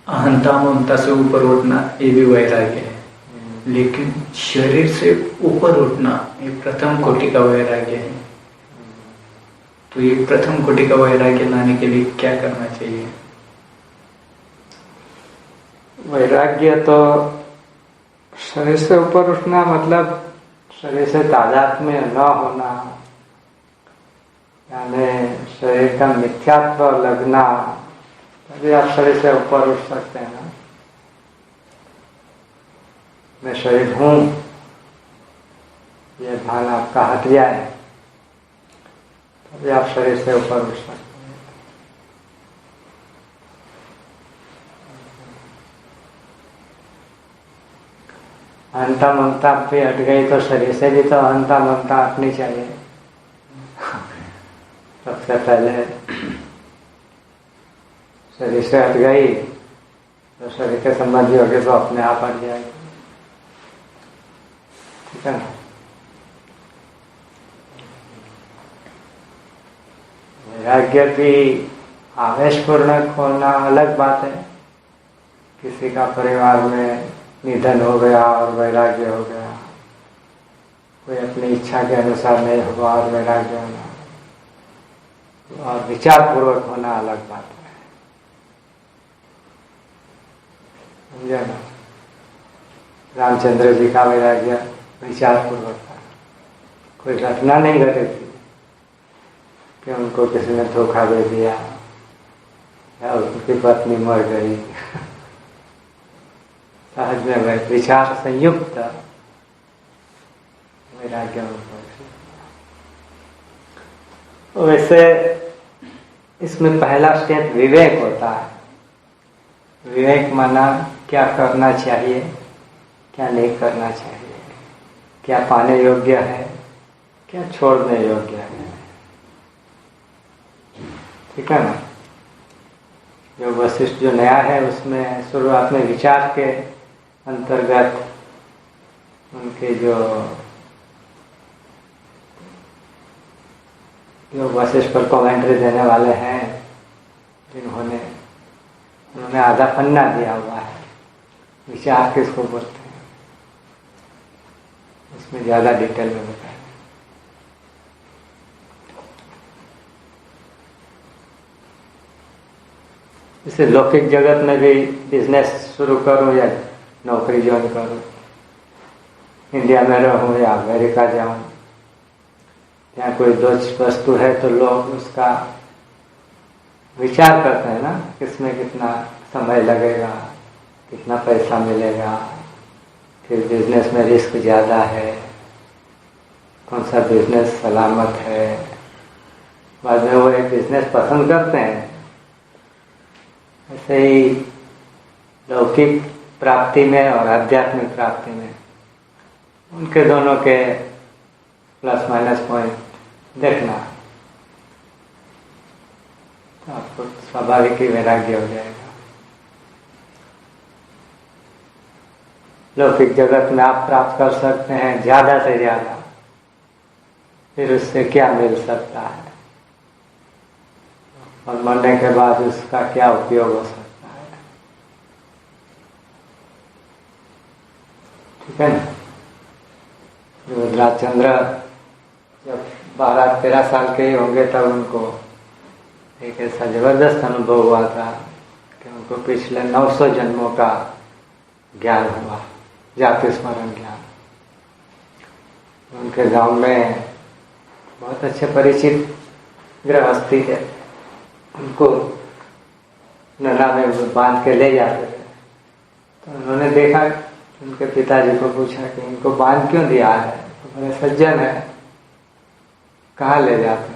अहंता ममता से ऊपर उठना ये भी वैराग्य है, लेकिन शरीर से ऊपर उठना ये प्रथम कोटि का वैराग्य है। तो ये प्रथम कोटि का वैराग्य लाने के लिए क्या करना चाहिए? वैराग्य तो शरीर से ऊपर उठना मतलब शरीर से तादात्म्य न होना, यानी शरीर का मिथ्यात्व लगना, तभी आप शरीर से ऊपर उठ सकते हैं ना। मैं शरीर हूँ, ये भान आपका हट जाए, तभी आप शरीर से ऊपर उठ सकते हैं। अहंता ममता भी हट गई तो शरीर से भी तो अहंता ममता हटनी चाहिए। सबसे पहले शरीर से हट गई तो शरीर के संबंधी हो गए तो अपने आप हट जाएगी, ठीक है ना। वैराग्य भी आवेशपूर्णक होना अलग बात है। किसी का परिवार में निधन हो गया और वैराग्य हो गया, कोई अपनी इच्छा के अनुसार नहीं हुआ और वैराग्य होना, और विचार पूर्वक होना अलग बात है, समझे ना। रामचंद्र जी का वैराग्य विचार पूर्वक था। कोई घटना नहीं घटी थी कि उनको किसी ने धोखा दे दिया या उनकी पत्नी मर गई। सहज में विचार संयुक्त वैराग्य। वैसे इसमें पहला स्टेप विवेक होता है। विवेक माना क्या करना चाहिए, क्या नहीं करना चाहिए, क्या पाने योग्य है, क्या छोड़ने योग्य है, ठीक है ना। जो वशिष्ठ जो नया है उसमें शुरुआत में विचार के अंतर्गत उनके जो वशिष्ठ पर कमेंट्री देने वाले हैं उन्होंने आधा पन्ना दिया हुआ है, विचार किसको बोलते हैं, उसमें ज़्यादा डिटेल में बताया। इसे लौकिक जगत में भी बिजनेस शुरू करूं या नौकरी ज्वाइन करूं, इंडिया में रहूं या अमेरिका जाऊं, यहाँ कोई दो वस्तु है तो लोग उसका विचार करते हैं ना, किसमें कितना समय लगेगा, कितना पैसा मिलेगा, फिर बिजनेस में रिस्क ज़्यादा है, कौन सा बिजनेस सलामत है। बाद में वो एक बिजनेस पसंद करते हैं। ऐसे ही लौकिक प्राप्ति में और आध्यात्मिक प्राप्ति में उनके दोनों के प्लस माइनस पॉइंट देखना, तो आपको स्वाभाविक ही वैराग्य हो जाएगा। लौकिक जगत में आप प्राप्त कर सकते हैं ज़्यादा से ज़्यादा, फिर उससे क्या मिल सकता है और मरने के बाद उसका क्या उपयोग हो सकता है, ठीक है ना। रुद्राचंद्र जब 12-13 साल के ही होंगे तब उनको एक ऐसा जबरदस्त अनुभव हुआ था कि उनको पिछले 900 जन्मों का ज्ञान हुआ, जाति स्मरण ज्ञान। उनके गांव में बहुत अच्छे परिचित गृहस्थी है, उनको नला में बांध के ले जाते थे। तो उन्होंने देखा, उनके पिताजी को पूछा कि इनको बांध क्यों दिया है, तो बड़े सज्जन है, कहाँ ले जाते हैं।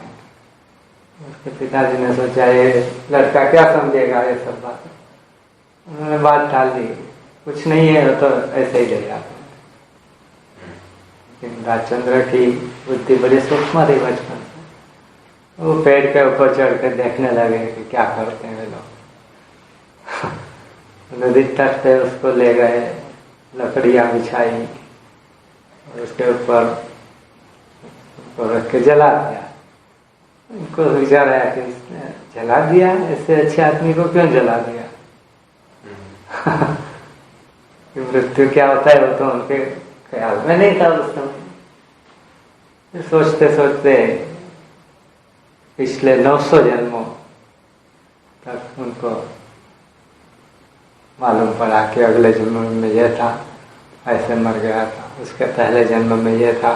उसके पिताजी ने सोचा ये लड़का क्या समझेगा ये सब बात, उन्होंने बात टाल दी, कुछ नहीं है तो ऐसे ही ले जाते हैं। लेकिन राजचंद्र की बुद्धि बड़ी सूक्ष्म थी बचपन से। वो पेड़ के ऊपर चढ़ कर देखने लगे कि क्या करते हैं वे लोग। नदी तट पे उसको ले गए, लकड़ियाँ बिछाई और उसके ऊपर रख के जला दिया। उनको विचार आया कि जला दिया, इससे अच्छे आदमी को क्यों जला दिया। कि मृत्यु क्या होता है वो तो उनके ख्याल में नहीं था उस समय। सोचते सोचते पिछले 900 जन्मों तक उनको मालूम पड़ा कि अगले जन्म में यह था, ऐसे मर गया था, उसके पहले जन्म में यह था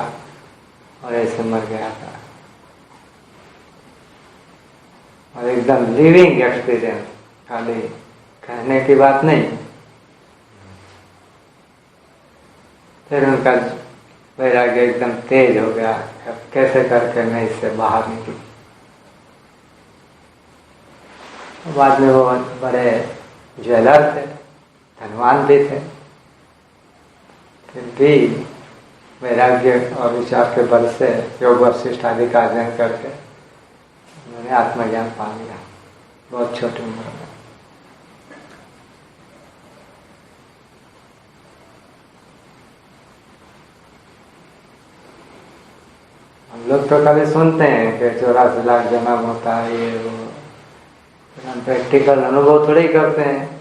और ऐसे मर गया था। और एकदम लिविंग एक्सपीरियंस, खाली कहने की बात नहीं। फिर उनका वैराग्य एकदम तेज हो गया, अब कैसे करके मैं इससे बाहर निकलूं। बाद में वो बड़े ज्वेलर थे, धनवान भी थे, फिर भी वैराग्य और विचार के बल से योग वशिष्ठ आदि का अध्ययन करके उन्होंने आत्मज्ञान पा लिया बहुत छोटी उम्र में। हम लोग तो कभी सुनते हैं कि 84 लाख जन्म होता है ये वो, हम प्रैक्टिकल अनुभव थोड़े ही करते हैं।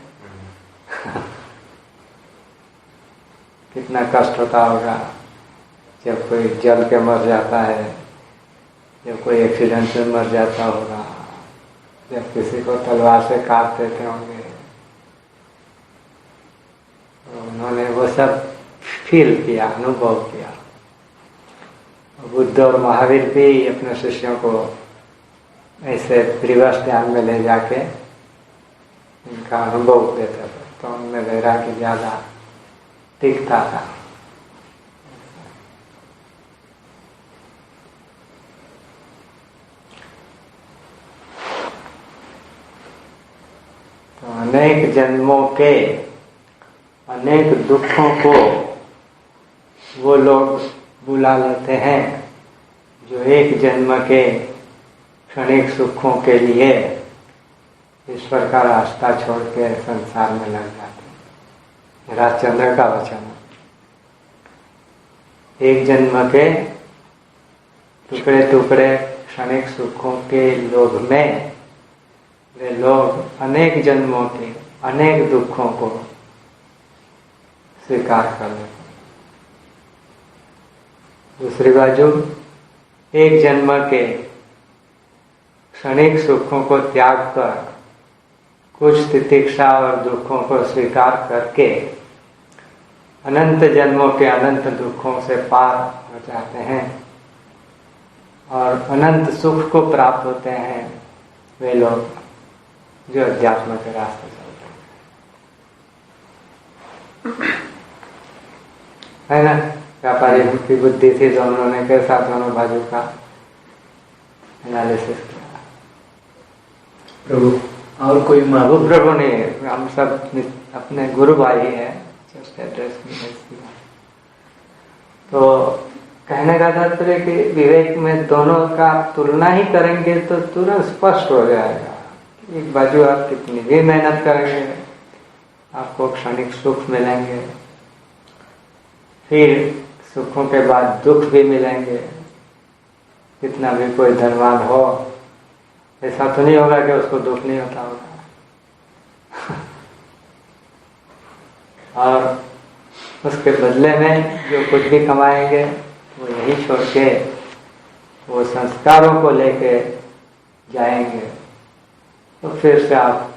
कितना कष्ट होता होगा जब कोई जल के मर जाता है, जब कोई एक्सीडेंट में मर जाता होगा, जब किसी को तलवार से काट देते होंगे। तो उन्होंने वो सब फील किया, अनुभव किया। बुद्ध और महावीर भी अपने शिष्यों को ऐसे रिवर्स ध्यान में ले जाके इनका अनुभव देते थे, तो उनमें वैराग्य ज़्यादा टिकता था। तो अनेक जन्मों के अनेक दुखों को वो लोग बुला लेते हैं जो एक जन्म के क्षणिक सुखों के लिए ईश्वर का रास्ता छोड़ के संसार में लग जाते हैं। राजचंद्र का वचन, एक जन्म के टुकड़े टुकड़े क्षणिक सुखों के लोभ में वे लोग अनेक जन्मों के अनेक दुखों को स्वीकार कर लेते हैं। दूसरी बाजू एक जन्म के क्षणिक सुखों को त्याग कर कुछ तितिक्षा और दुखों को स्वीकार करके अनंत जन्मों के अनंत दुखों से पार हो जाते हैं और अनंत सुख को प्राप्त होते हैं वे लोग जो अध्यात्म के रास्ते चलते हैं। है ना, व्यापारी की बुद्धि थी तो उन्होंने कैसा दोनों बाजू का एनालिसिस किया। प्रभु और कोई वो प्रभु ने, हम सब अपने गुरु भाई है, जस्ट एड्रेस किया। तो कहने का तात्पर्य कि विवेक में दोनों का तुलना ही करेंगे तो तुरंत स्पष्ट हो जाएगा। एक बाजू आप कितनी भी मेहनत करेंगे आपको क्षणिक सुख मिलेंगे, फिर सुखों के बाद दुख भी मिलेंगे। कितना भी कोई धनवान हो, ऐसा तो नहीं होगा कि उसको दुख नहीं होता होगा। और उसके बदले में जो कुछ भी कमाएंगे वो यही छोड़ के वो संस्कारों को लेके जाएंगे, तो फिर से आप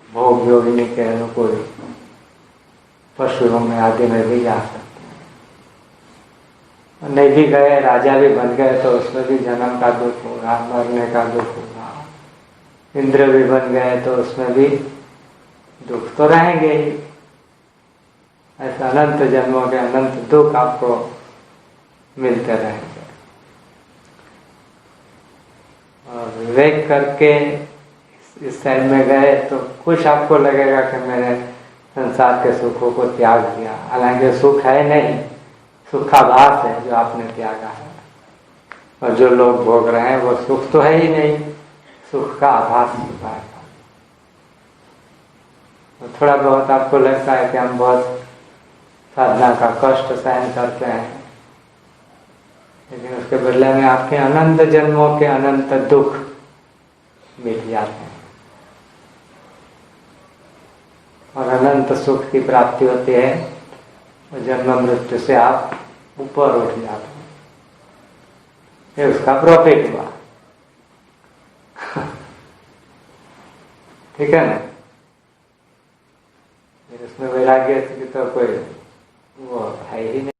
भोग योगिनी के अनुकूल पशुओं में आदि में भी जा सकते हैं। नहीं भी गए, राजा भी बन गए तो उसमें भी जन्म का दुख होगा, मरने का दुख होगा। इंद्र भी बन गए तो उसमें भी दुख तो रहेंगे ही। ऐसा अनंत जन्मों के अनंत दुख आपको मिलते रहेंगे। और विवेक करके इस साइड में गए तो कुछ आपको लगेगा कि मैंने संसार के सुखों को त्याग दिया, हालांकि सुख है नहीं, सुखाभास है जो आपने त्यागा है। और जो लोग भोग रहे हैं वो सुख तो है ही नहीं, सुख का आभास होता है। तो थोड़ा बहुत आपको लगता है कि हम बहुत साधना का कष्ट सहन करते हैं, लेकिन उसके बदले में आपके अनंत जन्मों के अनंत दुख मिट जाते हैं। और अनंत सुख की प्राप्ति होती है और जन्म मृत्यु से आप ऊपर उठ जाते हैं, ये उसका प्रॉफिट हुआ। ठीक है ना? फिर उसमें वैराग्य की तो कोई वो है ही नहीं।